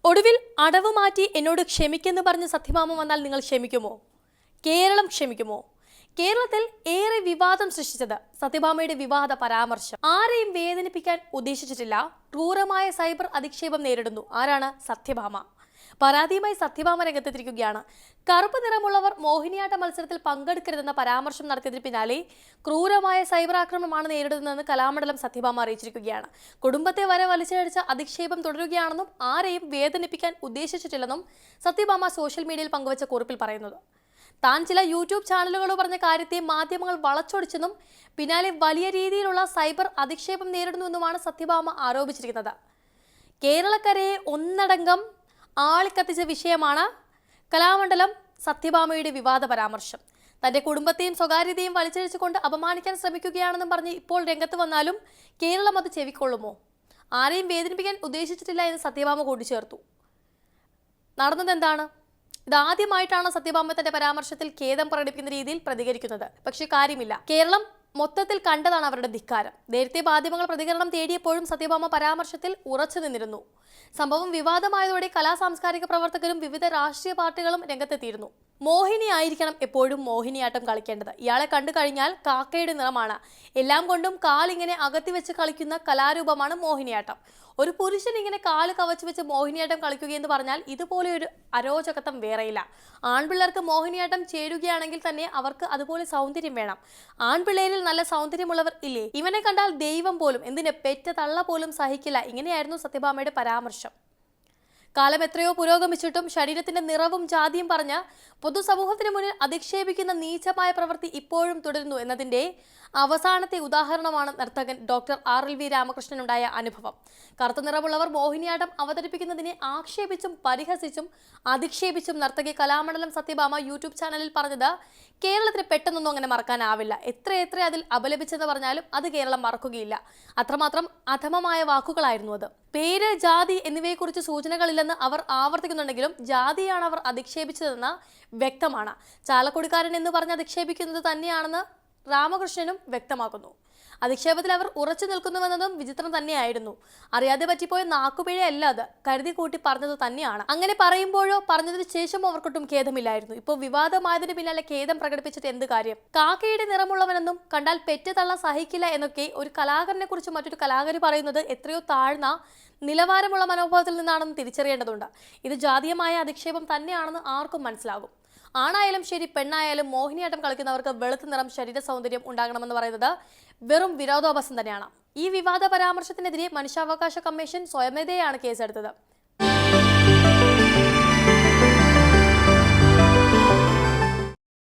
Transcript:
ഒടുവിൽ അടവ് മാറ്റി എന്നോട് ക്ഷമിക്കെന്ന് പറഞ്ഞ് സത്യഭാമ വന്നാൽ നിങ്ങൾ ക്ഷമിക്കുമോ? കേരളം ക്ഷമിക്കുമോ? കേരളത്തിൽ ഏറെ വിവാദം സൃഷ്ടിച്ചത് സത്യഭാമയുടെ വിവാദ പരാമർശം. ആരെയും വേദനിപ്പിക്കാൻ ഉദ്ദേശിച്ചിട്ടില്ല. ക്രൂരമായ സൈബർ അധിക്ഷേപം നേരിടുന്നു. ആരാണ്? സത്യഭാമ. പരാതിയുമായി സത്യഭാമ രംഗത്തെത്തിയിരിക്കുകയാണ്. കറുപ്പ് നിറമുള്ളവർ മോഹിനിയാട്ട മത്സരത്തിൽ പങ്കെടുക്കരുതെന്ന പരാമർശം നടത്തിയതിന് പിന്നാലെ ക്രൂരമായ സൈബർ ആക്രമണമാണ് നേരിടുന്നതെന്ന് കലാമണ്ഡലം സത്യഭാമ അറിയിച്ചിരിക്കുകയാണ്. കുടുംബത്തെ വരെ വലിച്ചഴിച്ച അധിക്ഷേപം തുടരുകയാണെന്നും ആരെയും വേദനിപ്പിക്കാൻ ഉദ്ദേശിച്ചിട്ടില്ലെന്നും സത്യഭാമ സോഷ്യൽ മീഡിയയിൽ പങ്കുവച്ച കുറിപ്പിൽ പറയുന്നത്. താൻ ചില യൂട്യൂബ് ചാനലുകൾ പറഞ്ഞ കാര്യത്തെ മാധ്യമങ്ങൾ വളച്ചൊടിച്ചെന്നും പിന്നാലെ വലിയ രീതിയിലുള്ള സൈബർ അധിക്ഷേപം നേരിടുന്നുവെന്നുമാണ് സത്യഭാമ ആരോപിച്ചിരിക്കുന്നത്. കേരളക്കരയെ ഒന്നടങ്കം ആളിക്കത്തിച്ച വിഷയമാണ് കലാമണ്ഡലം സത്യഭാമയുടെ വിവാദ പരാമർശം. തന്റെ കുടുംബത്തെയും സ്വകാര്യതയും വലിച്ചഴിച്ചുകൊണ്ട് അപമാനിക്കാൻ ശ്രമിക്കുകയാണെന്നും പറഞ്ഞ് ഇപ്പോൾ രംഗത്ത് വന്നാലും കേരളം അത് ചെവിക്കൊള്ളുമോ? ആരെയും വേദനിപ്പിക്കാൻ ഉദ്ദേശിച്ചിട്ടില്ല എന്ന് സത്യഭാമ കൂട്ടിച്ചേർത്തു. നടന്നതെന്താണ്? ഇതാദ്യമായിട്ടാണ് സത്യഭാമ തന്റെ പരാമർശത്തിൽ ഖേദം പ്രകടിപ്പിക്കുന്ന രീതിയിൽ പ്രതികരിക്കുന്നത്. പക്ഷെ കാര്യമില്ല, കേരളം മൊത്തത്തിൽ കണ്ടതാണ് അവരുടെ ധിക്കാരം. നേരത്തെ മാധ്യമങ്ങൾ പ്രതികരണം തേടിയപ്പോഴും സത്യഭാമ പരാമർശത്തിൽ ഉറച്ചു നിന്നിരുന്നു. സംഭവം വിവാദമായതോടെ കലാ സാംസ്കാരിക പ്രവർത്തകരും വിവിധ രാഷ്ട്രീയ പാർട്ടികളും രംഗത്തെത്തിയിരുന്നു. മോഹിനി ആയിരിക്കണം എപ്പോഴും മോഹിനിയാട്ടം കളിക്കേണ്ടത്. ഇയാളെ കണ്ടു കഴിഞ്ഞാൽ കാക്കയുടെ നിറമാണ്. എല്ലാം കൊണ്ടും കാലിങ്ങനെ അകത്തി വെച്ച് കളിക്കുന്ന കലാരൂപമാണ് മോഹിനിയാട്ടം. ഒരു പുരുഷൻ ഇങ്ങനെ കാല് കവച്ചു വെച്ച് മോഹിനിയാട്ടം കളിക്കുകയെന്ന് പറഞ്ഞാൽ ഇതുപോലെ ഒരു അരോചകത്വം വേറെയില്ല. ആൺപിള്ളേർക്ക് മോഹിനിയാട്ടം ചേരുകയാണെങ്കിൽ തന്നെ അവർക്ക് അതുപോലെ സൗന്ദര്യം വേണം. ആൺപിള്ളേരിൽ നല്ല സൗന്ദര്യമുള്ളവർ ഇല്ലേ? ഇവനെ കണ്ടാൽ ദൈവം പോലും, എന്തിന് പെറ്റ തള്ള പോലും സഹിക്കില്ല. ഇങ്ങനെയായിരുന്നു സത്യഭാമയുടെ പരാമർശം. കാലം എത്രയോ പുരോഗമിച്ചിട്ടും ശരീരത്തിന്റെ നിറവും ജാതിയും പറഞ്ഞ് പൊതുസമൂഹത്തിന് മുന്നിൽ അധിക്ഷേപിക്കുന്ന നീചമായ പ്രവൃത്തി ഇപ്പോഴും തുടരുന്നു എന്നതിന്റെ അവസാനത്തെ ഉദാഹരണമാണ് നർത്തകൻ ഡോക്ടർ RLV രാമകൃഷ്ണനുണ്ടായ അനുഭവം. കറുത്ത നിറമുള്ളവർ മോഹിനിയാട്ടം അവതരിപ്പിക്കുന്നതിനെ ആക്ഷേപിച്ചും പരിഹസിച്ചും അധിക്ഷേപിച്ചും നർത്തകി കലാമണ്ഡലം സത്യഭാമ യൂട്യൂബ് ചാനലിൽ പറഞ്ഞത് കേരളത്തിന് പെട്ടെന്നൊന്നും അങ്ങനെ മറക്കാനാവില്ല. എത്ര അതിൽ അപലപിച്ചെന്ന് പറഞ്ഞാലും അത് കേരളം മറക്കുകയില്ല. അത്രമാത്രം അധമമായ വാക്കുകളായിരുന്നു അത്. പേര്, ജാതി എന്നിവയെക്കുറിച്ച് സൂചനകളില്ലെന്ന് അവർ ആവർത്തിക്കുന്നുണ്ടെങ്കിലും ജാതിയാണ് അവർ അധിക്ഷേപിച്ചതെന്ന് വ്യക്തമാണ്. ചാലക്കുടിക്കാരൻ എന്ന് പറഞ്ഞ് അധിക്ഷേപിക്കുന്നത് തന്നെയാണെന്ന് രാമകൃഷ്ണനും വ്യക്തമാക്കുന്നു. അധിക്ഷേപത്തിൽ അവർ ഉറച്ചു നിൽക്കുന്നുവെന്നതും വിചിത്രം തന്നെയായിരുന്നു. അറിയാതെ പറ്റിപ്പോയ നാക്കുപിഴയല്ല, അത് കരുതി കൂട്ടി പറഞ്ഞത് തന്നെയാണ്. അങ്ങനെ പറയുമ്പോഴോ പറഞ്ഞതിന് ശേഷമോ അവർക്കൊട്ടും ഖേദമില്ലായിരുന്നു. ഇപ്പോൾ വിവാദമായതിന് പിന്നാലെ ഖേദം പ്രകടിപ്പിച്ചിട്ട് എന്ത് കാര്യം? കാക്കയുടെ നിറമുള്ളവനെന്നും കണ്ടാൽ പെറ്റ് തള്ള സഹിക്കില്ല എന്നൊക്കെ ഒരു കലാകാരനെ കുറിച്ച് മറ്റൊരു കലാകാരി പറയുന്നത് എത്രയോ താഴ്ന്ന നിലവാരമുള്ള മനോഭാവത്തിൽ നിന്നാണെന്ന് തിരിച്ചറിയേണ്ടതുണ്ട്. ഇത് ജാതീയമായ അധിക്ഷേപം തന്നെയാണെന്ന് ആർക്കും മനസ്സിലാകും. ആണായാലും ശരി, പെണ്ണായാലും മോഹിനിയാട്ടം കളിക്കുന്നവർക്ക് വെളുത്ത നിറം, ശരീര സൗന്ദര്യം ഉണ്ടാകണമെന്ന് പറയുന്നത് വെറും വിരോധാഭാസം തന്നെയാണ്. ഈ വിവാദ പരാമർശത്തിനെതിരെ മനുഷ്യാവകാശ കമ്മീഷൻ സ്വയമേധയാണ് കേസെടുത്തത്.